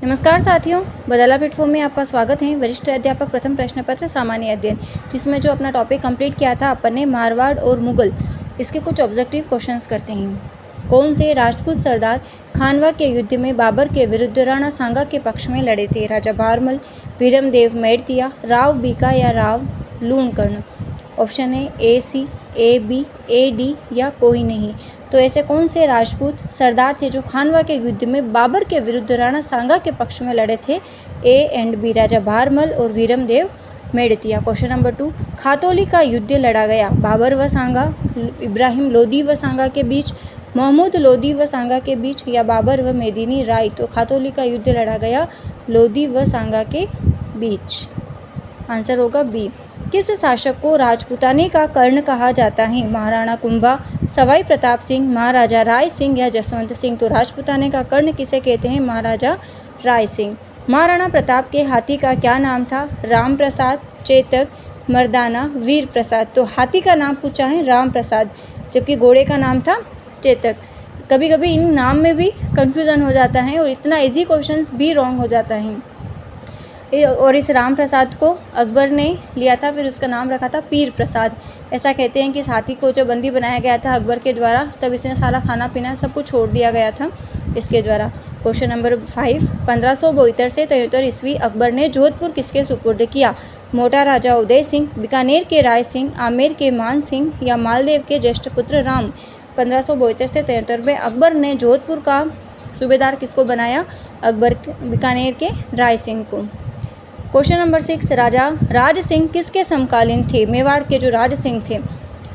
नमस्कार साथियों, बदला प्लेटफॉर्म में आपका स्वागत है। वरिष्ठ अध्यापक प्रथम प्रश्न पत्र सामान्य अध्ययन, जिसमें जो अपना टॉपिक कंप्लीट किया था अपन ने मारवाड़ और मुगल, इसके कुछ ऑब्जेक्टिव क्वेश्चंस करते हैं। कौन से राजपूत सरदार खानवा के युद्ध में बाबर के विरुद्ध राणा सांगा के पक्ष में लड़े थे? राजा भारमल, वीरमदेव मेड़तिया, राव बीका या राव लूणकर्ण। ऑप्शन है ए सी, ए बी, ए डी या कोई नहीं। तो ऐसे कौन से राजपूत सरदार थे जो खानवा के युद्ध में बाबर के विरुद्ध राणा सांगा के पक्ष में लड़े थे? ए एंड बी, राजा भारमल और वीरमदेव मेड़तिया। क्वेश्चन नंबर 2, खातौली का युद्ध लड़ा गया बाबर व सांगा, इब्राहिम लोदी व सांगा के बीच, महमूद लोदी व सांगा के बीच या बाबर व मेदिनी राय। तो खातौली का युद्ध लड़ा गया लोदी व सांगा के बीच। आंसर होगा बी। किस शासक को राजपूताने का कर्ण कहा जाता है? महाराणा कुंभा, सवाई प्रताप सिंह, महाराजा राय सिंह या जसवंत सिंह। तो राजपूताने का कर्ण किसे कहते हैं? महाराजा राय सिंह। महाराणा प्रताप के हाथी का क्या नाम था? राम प्रसाद, चेतक, मर्दाना, वीर प्रसाद। तो हाथी का नाम पूछा है राम प्रसाद, जबकि घोड़े का नाम था चेतक। कभी कभी इन नाम में भी कन्फ्यूज़न हो जाता है और इतना इजी क्वेश्चंस भी रॉन्ग हो जाता है। और इस राम प्रसाद को अकबर ने लिया था, फिर उसका नाम रखा था पीर प्रसाद। ऐसा कहते हैं कि इस हाथी को जब बंदी बनाया गया था अकबर के द्वारा, तब इसने सारा खाना पीना सब कुछ छोड़ दिया गया था इसके द्वारा। क्वेश्चन नंबर 5, 1572 से 73 ईस्वी अकबर ने जोधपुर किसके सुपुर्द किया? मोटा राजा उदय सिंह, बीकानेर के राय सिंह, आमेर के मान सिंह या मालदेव के ज्येष्ठ पुत्र राम। 1572 से 73 में अकबर ने जोधपुर का सूबेदार किसको बनाया? बीकानेर के राय सिंह को। क्वेश्चन नंबर 6, राजा राज सिंह किसके समकालीन थे? मेवाड़ के जो राज सिंह थे,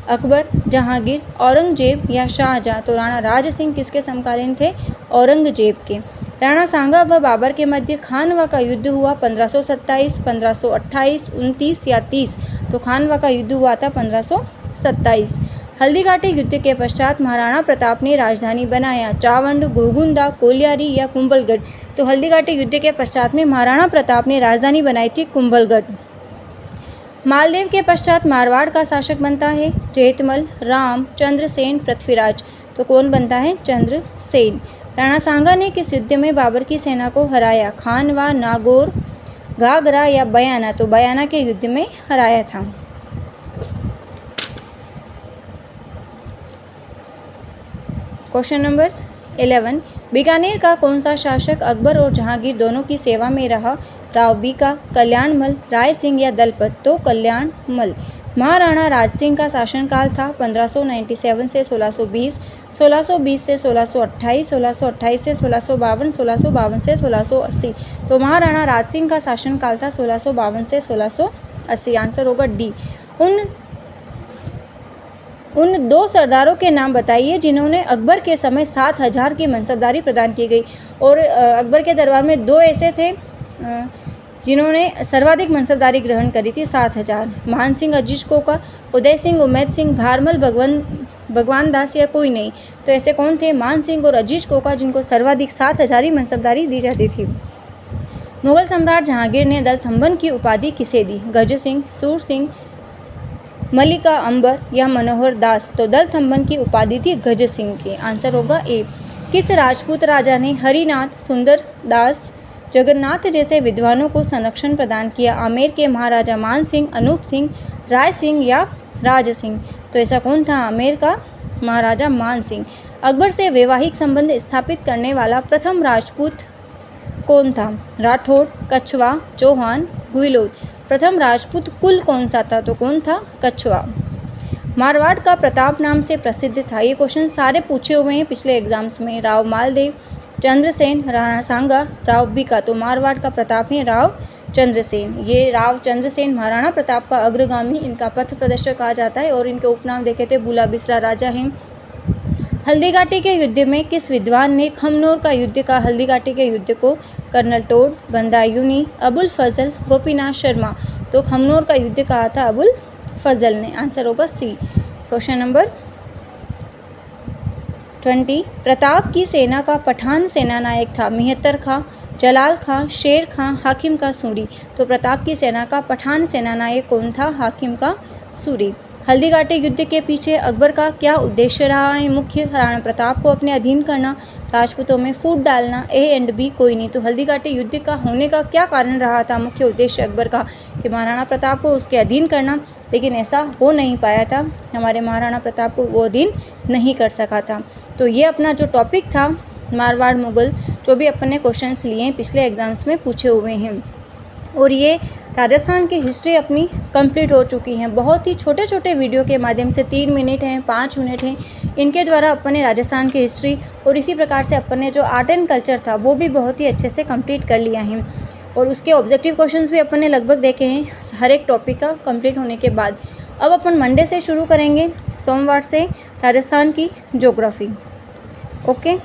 अकबर, जहांगीर, औरंगजेब या शाहजहां। तो राणा राज सिंह किसके समकालीन थे? औरंगजेब के। राणा सांगा व बाबर के मध्य खानवा का युद्ध हुआ 1527, 1528, 29 या 30। तो खानवा का युद्ध हुआ था 1527। हल्दीघाटी युद्ध के पश्चात महाराणा प्रताप ने राजधानी बनाया चावंड, गोगुंदा, कोलियारी या कुंभलगढ़। तो हल्दीघाटी युद्ध के पश्चात में महाराणा प्रताप ने राजधानी बनाई थी कुंभलगढ़। मालदेव के पश्चात मारवाड़ का शासक बनता है जेठमल, राम, चंद्रसेन, पृथ्वीराज। तो कौन बनता है? चंद्रसेन। राणा सांगा ने किस युद्ध में बाबर की सेना को हराया? खानवा, नागौर, घाघरा या बयाना। तो बयाना के युद्ध में हराया था। क्वेश्चन नंबर 11, बीकानेर का कौन सा शासक अकबर और जहांगीर दोनों की सेवा में रहा? राव बीका, कल्याणमल, राय सिंह या दलपत। तो कल्याणमल। महाराणा राज सिंह का शासनकाल था 1597 से 1620, 1620 से 1628, 1628 से 1652, 1652 से 1680। तो महाराणा राज सिंह का शासनकाल था 1652 से 1680। आंसर होगा डी। उन दो सरदारों के नाम बताइए जिन्होंने अकबर के समय 7000 की मनसबदारी प्रदान की गई। और अकबर के दरबार में दो ऐसे थे जिन्होंने सर्वाधिक मनसबदारी ग्रहण करी थी, 7000। मान सिंह अजीज कोका, उदय सिंह, उमैद सिंह, भारमल, भगवान दास या कोई नहीं। तो ऐसे कौन थे? मान सिंह और अजीज कोका, जिनको सर्वाधिक 7000 ही मनसबदारी दी जाती थी। मुगल सम्राट जहांगीर ने दलथम्बन की उपाधि किसे दी? गज सिंह, सूर सिंह, मलिका अंबर या मनोहर दास। तो दलथम्बन की उपाधि थी गज सिंह की। आंसर होगा ए। किस राजपूत राजा ने हरिनाथ, सुंदर दास, जगन्नाथ जैसे विद्वानों को संरक्षण प्रदान किया? आमेर के महाराजा मान सिंह, अनूप सिंह, राय सिंह या राज सिंह। तो ऐसा कौन था? आमेर का महाराजा मान सिंह। अकबर से वैवाहिक संबंध स्थापित करने वाला प्रथम राजपूत कौन था? राठौड़, कछवा, चौहान, गुहिलोत। प्रथम राजपूत कुल कौन सा था? तो कौन था? कछवा। मारवाड़ का प्रताप नाम से प्रसिद्ध था। ये क्वेश्चन सारे पूछे हुए हैं पिछले एग्जाम्स में। राव मालदेव, चंद्रसेन, राणा सांगा, राव बीका। तो मारवाड़ का प्रताप है राव चंद्रसेन। ये राव चंद्रसेन महाराणा प्रताप का अग्रगामी, इनका पथ प्रदर्शक कहा जाता है। और इनके उपनाम देखे थे बुला बिसरा राजा हैं। हल्दीघाटी के युद्ध में किस विद्वान ने खमनोर का युद्ध कहा? हल्दीघाटी के युद्ध को कर्नल टोड, बंदायूनी, अबुल फजल, गोपीनाथ शर्मा। तो खमनोर का युद्ध कहा था अबुल फजल ने। आंसर होगा सी। क्वेश्चन नंबर 20, प्रताप की सेना का पठान सेनानायक था? मेहतर खां, जलाल खां, शेर खां, हाकिम का सूरी। तो प्रताप की सेना का पठान सेनानायक कौन था? हाकिम का सूरी। हल्दीघाटी युद्ध के पीछे अकबर का क्या उद्देश्य रहा है? मुख्य, राणा प्रताप को अपने अधीन करना, राजपूतों में फूट डालना, ए एंड बी कोई नहीं। तो हल्दीघाटी युद्ध का होने का क्या कारण रहा था? मुख्य उद्देश्य अकबर का कि महाराणा प्रताप को उसके अधीन करना, लेकिन ऐसा हो नहीं पाया था, हमारे महाराणा प्रताप को वो अधीन नहीं कर सका था। तो ये अपना जो टॉपिक था मारवाड़ मुगल, जो भी अपन ने क्वेश्चंस लिए हैं पिछले एग्जाम्स में पूछे हुए हैं, और ये राजस्थान की हिस्ट्री अपनी कंप्लीट हो चुकी है। बहुत ही छोटे छोटे वीडियो के माध्यम से 3 मिनट हैं, 5 मिनट हैं, इनके द्वारा अपन ने राजस्थान की हिस्ट्री और इसी प्रकार से अपन ने जो आर्ट एंड कल्चर था वो भी बहुत ही अच्छे से कंप्लीट कर लिया है। और उसके ऑब्जेक्टिव क्वेश्चंस भी अपन ने लगभग देखे हैं हर एक टॉपिक का कंप्लीट होने के बाद। अब अपन मंडे से शुरू करेंगे, सोमवार से, राजस्थान की ज्योग्राफी। ओके,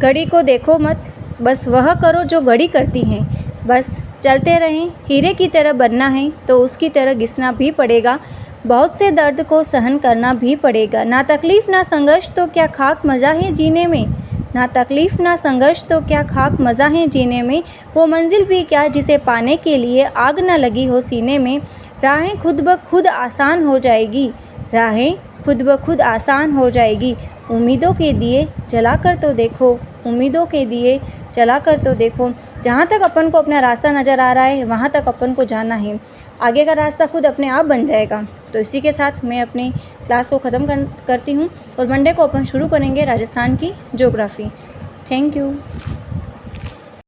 घड़ी को देखो मत, बस वह करो जो घड़ी करती है। बस चलते रहें, हीरे की तरह बनना है तो उसकी तरह घिसना भी पड़ेगा, बहुत से दर्द को सहन करना भी पड़ेगा। ना तकलीफ़ ना संघर्ष तो क्या खाक मज़ा है जीने में, ना तकलीफ़ ना संघर्ष तो क्या खाक मज़ा है जीने में। वो मंजिल भी क्या जिसे पाने के लिए आग ना लगी हो सीने में। राहें खुद ब खुद आसान हो जाएगी, राहें खुद ब खुद आसान हो जाएगी। उम्मीदों के दिए जला कर तो देखो, उम्मीदों के दिए जला कर तो देखो। जहाँ तक अपन को अपना रास्ता नज़र आ रहा है वहाँ तक अपन को जाना है, आगे का रास्ता खुद अपने आप बन जाएगा। तो इसी के साथ मैं अपनी क्लास को ख़त्म करती हूँ और मंडे को अपन शुरू करेंगे राजस्थान की ज्योग्राफी। Thank you.